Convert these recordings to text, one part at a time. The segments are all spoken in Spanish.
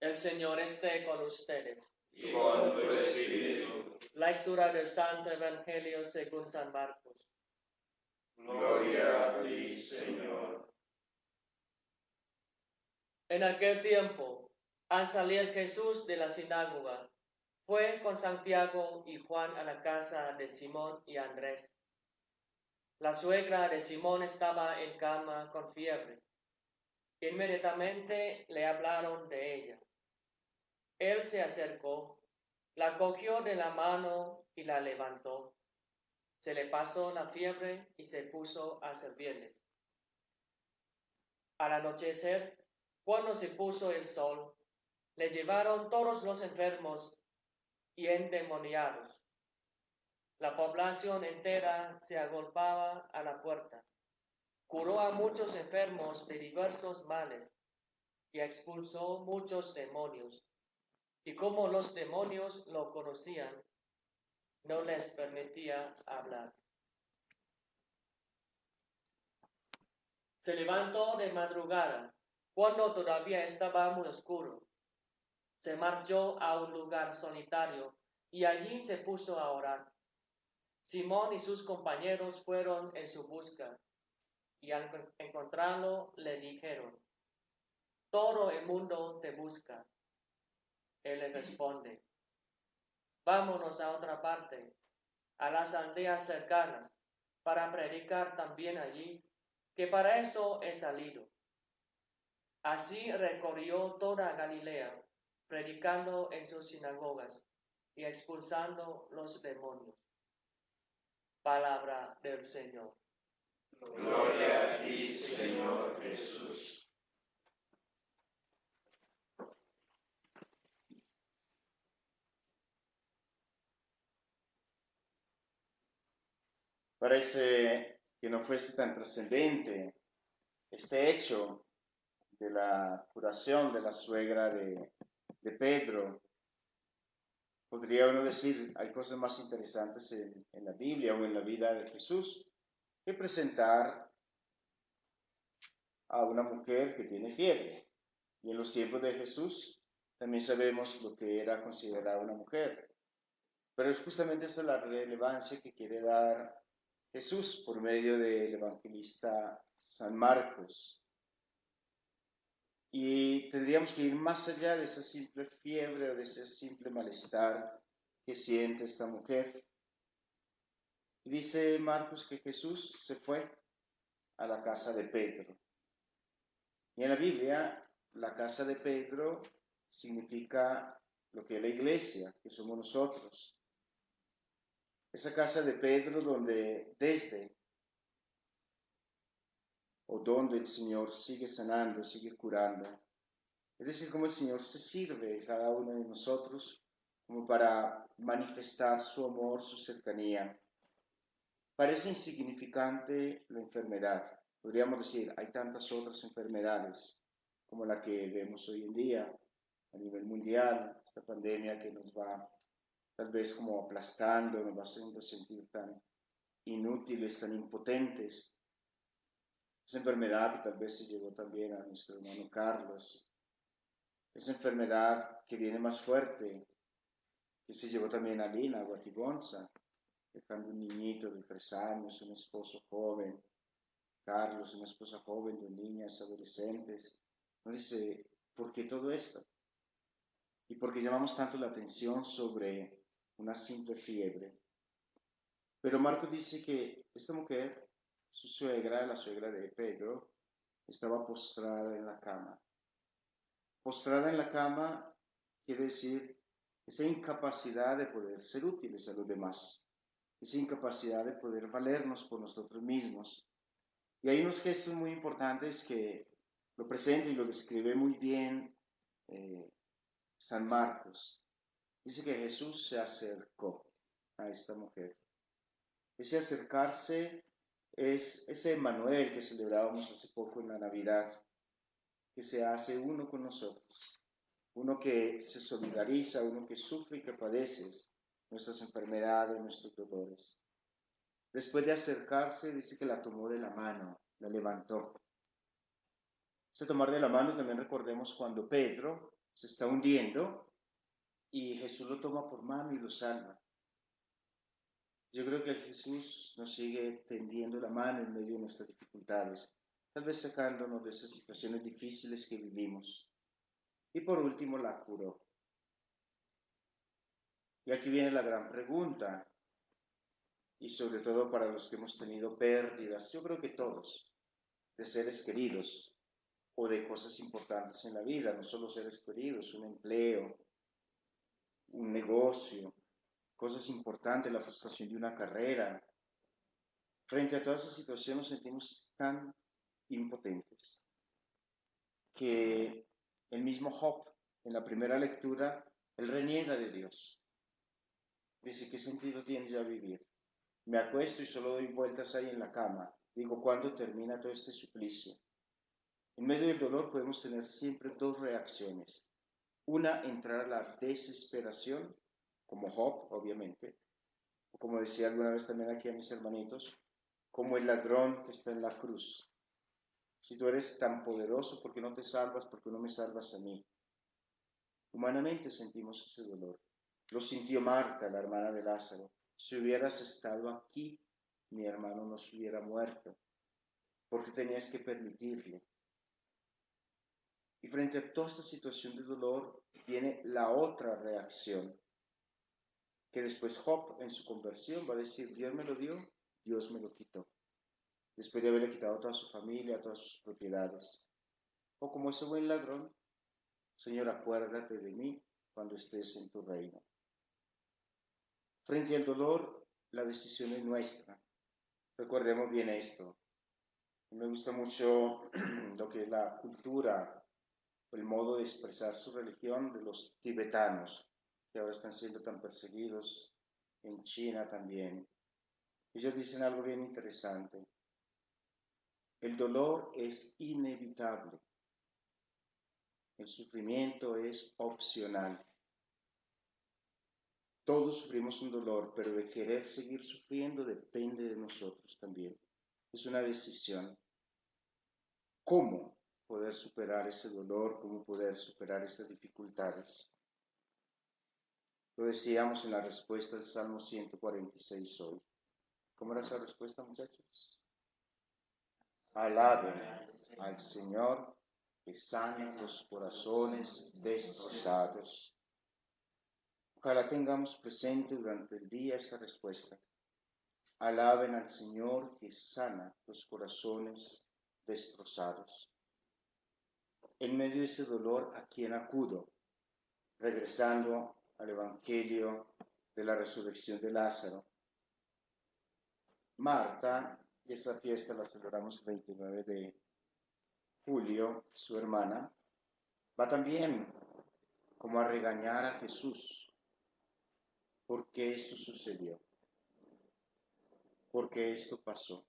El Señor esté con ustedes. Y con tu espíritu. Lectura del Santo Evangelio según San Marcos. Gloria a ti, Señor. En aquel tiempo, al salir Jesús de la sinagoga, fue con Santiago y Juan a la casa de Simón y Andrés. La suegra de Simón estaba en cama con fiebre. Inmediatamente le hablaron de ella. Él se acercó, la cogió de la mano y la levantó. Se le pasó la fiebre y se puso a servirles. Al anochecer, cuando se puso el sol, le llevaron todos los enfermos y endemoniados. La población entera se agolpaba a la puerta. Curó a muchos enfermos de diversos males y expulsó muchos demonios. Y como los demonios lo conocían, no les permitía hablar. Se levantó de madrugada, cuando todavía estaba muy oscuro. Se marchó a un lugar solitario y allí se puso a orar. Simón y sus compañeros fueron en su busca y al encontrarlo le dijeron: todo el mundo te busca. Él les responde: vámonos a otra parte, a las aldeas cercanas, para predicar también allí, que para eso he salido. Así recorrió toda Galilea, predicando en sus sinagogas y expulsando los demonios. Palabra del Señor. Gloria a ti, Señor Jesús. Parece que no fuese tan trascendente este hecho de la curación de la suegra de Pedro. Podría uno decir, hay cosas más interesantes en la Biblia o en la vida de Jesús que presentar a una mujer que tiene fiebre. Y en los tiempos de Jesús también sabemos lo que era considerada una mujer. Pero es justamente esa la relevancia que quiere dar Jesús por medio del evangelista San Marcos. Y tendríamos que ir más allá de esa simple fiebre o de ese simple malestar que siente esta mujer. Y dice Marcos que Jesús se fue a la casa de Pedro. Y en la Biblia, la casa de Pedro significa lo que es la iglesia, que somos nosotros. Esa casa de Pedro donde el Señor sigue sanando, sigue curando. Es decir, como el Señor se sirve de cada uno de nosotros como para manifestar su amor, su cercanía. Parece insignificante la enfermedad. Podríamos decir, hay tantas otras enfermedades como la que vemos hoy en día a nivel mundial, esta pandemia que nos va tal vez como aplastando, nos va haciendo sentir tan inútiles, tan impotentes. Esa enfermedad que tal vez se llevó también a nuestro hermano Carlos, esa enfermedad que viene más fuerte, que se llevó también a Lina Guatigonza, dejando un niñito de 3 años, un esposo joven, Carlos, una esposa joven, 2 niñas, adolescentes. Uno dice, ¿por qué todo esto? ¿Y por qué llamamos tanto la atención sobre una simple fiebre? Pero Marcos dice que esta mujer, su suegra, la suegra de Pedro, estaba postrada en la cama. Postrada en la cama quiere decir esa incapacidad de poder ser útiles a los demás, esa incapacidad de poder valernos por nosotros mismos. Y hay unos gestos muy importantes que lo presenta y lo describe muy bien San Marcos. Dice que Jesús se acercó a esta mujer. Ese acercarse es ese Emmanuel que celebrábamos hace poco en la Navidad, que se hace uno con nosotros, uno que se solidariza, uno que sufre y que padece nuestras enfermedades, nuestros dolores. Después de acercarse, dice que la tomó de la mano, la levantó. Ese tomar de la mano también recordemos cuando Pedro se está hundiendo y Jesús lo toma por mano y lo salva. Yo creo que Jesús nos sigue tendiendo la mano en medio de nuestras dificultades, tal vez sacándonos de esas situaciones difíciles que vivimos. Y por último, la curó. Y aquí viene la gran pregunta, y sobre todo para los que hemos tenido pérdidas, yo creo que todos, de seres queridos o de cosas importantes en la vida, no solo seres queridos, un empleo, un negocio, cosas importantes, la frustración de una carrera. Frente a toda esa situación nos sentimos tan impotentes que el mismo Job, en la primera lectura, él reniega de Dios. Dice, ¿qué sentido tiene ya vivir? Me acuesto y solo doy vueltas ahí en la cama. Digo, ¿cuándo termina todo este suplicio? En medio del dolor podemos tener siempre dos reacciones. Una, entrar a la desesperación, como Job, obviamente, o como decía alguna vez también aquí a mis hermanitos, como el ladrón que está en la cruz. Si tú eres tan poderoso, ¿por qué no te salvas? ¿Por qué no me salvas a mí? Humanamente sentimos ese dolor. Lo sintió Marta, la hermana de Lázaro. Si hubieras estado aquí, mi hermano no se hubiera muerto. ¿Por qué tenías que permitirle? Y frente a toda esta situación de dolor, viene la otra reacción, que después Job en su conversión va a decir, Dios me lo dio, Dios me lo quitó. Después de haberle quitado a toda su familia, a todas sus propiedades. O como ese buen ladrón, Señor, acuérdate de mí cuando estés en tu reino. Frente al dolor, la decisión es nuestra. Recordemos bien esto. Me gusta mucho lo que es la cultura, el modo de expresar su religión de los tibetanos, que ahora están siendo tan perseguidos, en China también. Ellos dicen algo bien interesante. El dolor es inevitable. El sufrimiento es opcional. Todos sufrimos un dolor, pero de querer seguir sufriendo depende de nosotros también. Es una decisión. ¿Cómo poder superar ese dolor? ¿Cómo poder superar estas dificultades? Lo decíamos en la respuesta del Salmo 146 hoy. ¿Cómo era esa respuesta, muchachos? Alaben al Señor que sana los corazones destrozados. Ojalá tengamos presente durante el día esta respuesta. Alaben al Señor que sana los corazones destrozados. En medio de ese dolor, ¿a quién acudo? Regresando al Evangelio de la resurrección de Lázaro. Marta, y esa fiesta la celebramos el 29 de julio, su hermana, va también como a regañar a Jesús. ¿Por qué esto sucedió? ¿Por qué esto pasó?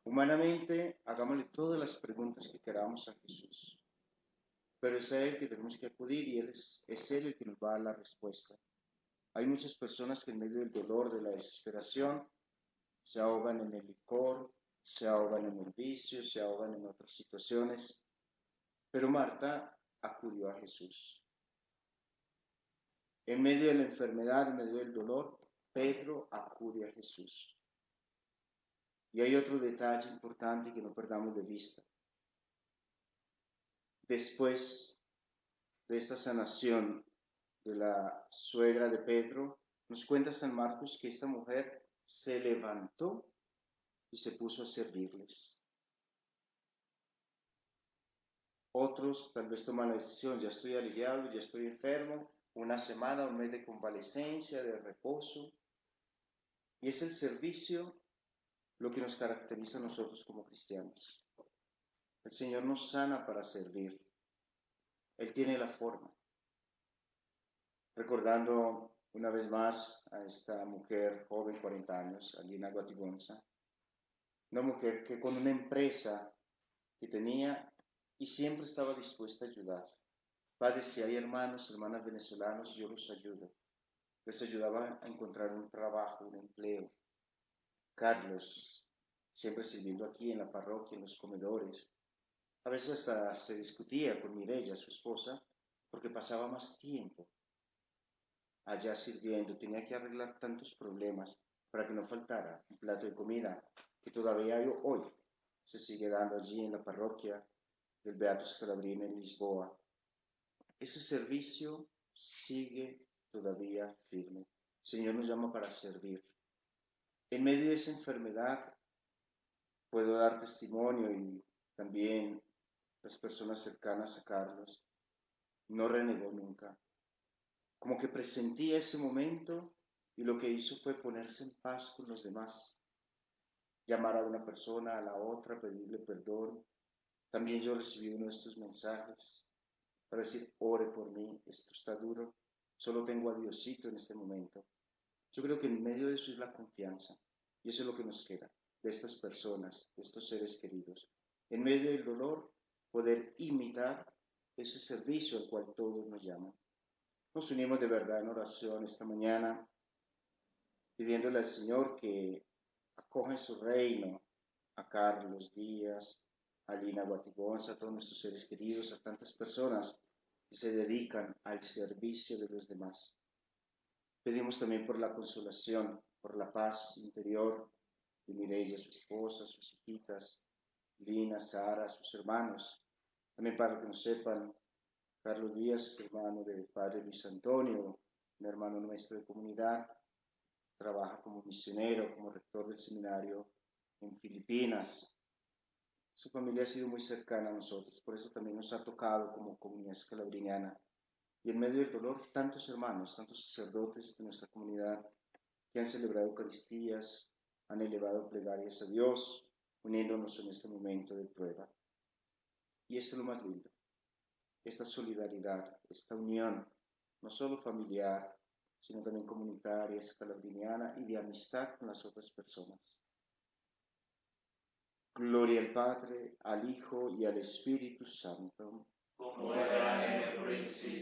Humanamente, hagámosle todas las preguntas que queramos a Jesús. Pero es a Él que tenemos que acudir y es Él el que nos va a dar la respuesta. Hay muchas personas que en medio del dolor, de la desesperación, se ahogan en el licor, se ahogan en el vicio, se ahogan en otras situaciones. Pero Marta acudió a Jesús. En medio de la enfermedad, en medio del dolor, Pedro acude a Jesús. Y hay otro detalle importante que no perdamos de vista. Después de esta sanación de la suegra de Pedro, nos cuenta San Marcos que esta mujer se levantó y se puso a servirles. Otros tal vez toman la decisión, ya estoy aliviado, ya estoy enfermo, una semana, un mes de convalecencia, de reposo. Y es el servicio lo que nos caracteriza a nosotros como cristianos. El Señor nos sana para servir. Él tiene la forma. Recordando una vez más a esta mujer joven, 40 años, Alina Guatigonza, una mujer que con una empresa que tenía y siempre estaba dispuesta a ayudar. Padre, si hay hermanos, hermanas venezolanos, yo los ayudo. Les ayudaba a encontrar un trabajo, un empleo. Carlos, siempre sirviendo aquí en la parroquia, en los comedores. A veces hasta se discutía con Mireya, su esposa, porque pasaba más tiempo allá sirviendo, tenía que arreglar tantos problemas para que no faltara un plato de comida que todavía hoy se sigue dando allí en la parroquia del Beato Scalabrini en Lisboa. Ese servicio sigue todavía firme. El Señor nos llama para servir. En medio de esa enfermedad puedo dar testimonio y también las personas cercanas a Carlos. No renegó nunca. Como que presentía ese momento y lo que hizo fue ponerse en paz con los demás. Llamar a una persona, a la otra, pedirle perdón. También yo recibí uno de estos mensajes para decir, ore por mí, esto está duro, solo tengo a Diosito en este momento. Yo creo que en medio de eso es la confianza, y eso es lo que nos queda, de estas personas, de estos seres queridos. En medio del dolor, poder imitar ese servicio al cual todos nos llaman. Nos unimos de verdad en oración esta mañana, pidiéndole al Señor que acoja en su reino a Carlos Díaz, a Lina Guatigonza, a todos nuestros seres queridos, a tantas personas que se dedican al servicio de los demás. Pedimos también por la consolación, por la paz interior de Mireya, su esposa, sus hijitas, Lina, Sara, sus hermanos. También para que nos sepan, Carlos Díaz es hermano del padre Luis Antonio, un hermano nuestro de comunidad, trabaja como misionero, como rector del seminario en Filipinas. Su familia ha sido muy cercana a nosotros, por eso también nos ha tocado como comunidad scalabriniana. Y en medio del dolor, tantos hermanos, tantos sacerdotes de nuestra comunidad que han celebrado Eucaristías, han elevado plegarias a Dios, uniéndonos en este momento de prueba. Y esto es lo más lindo, esta solidaridad, esta unión, no solo familiar, sino también comunitaria, scalabriniana y de amistad con las otras personas. Gloria al Padre, al Hijo y al Espíritu Santo. Como era en el principio,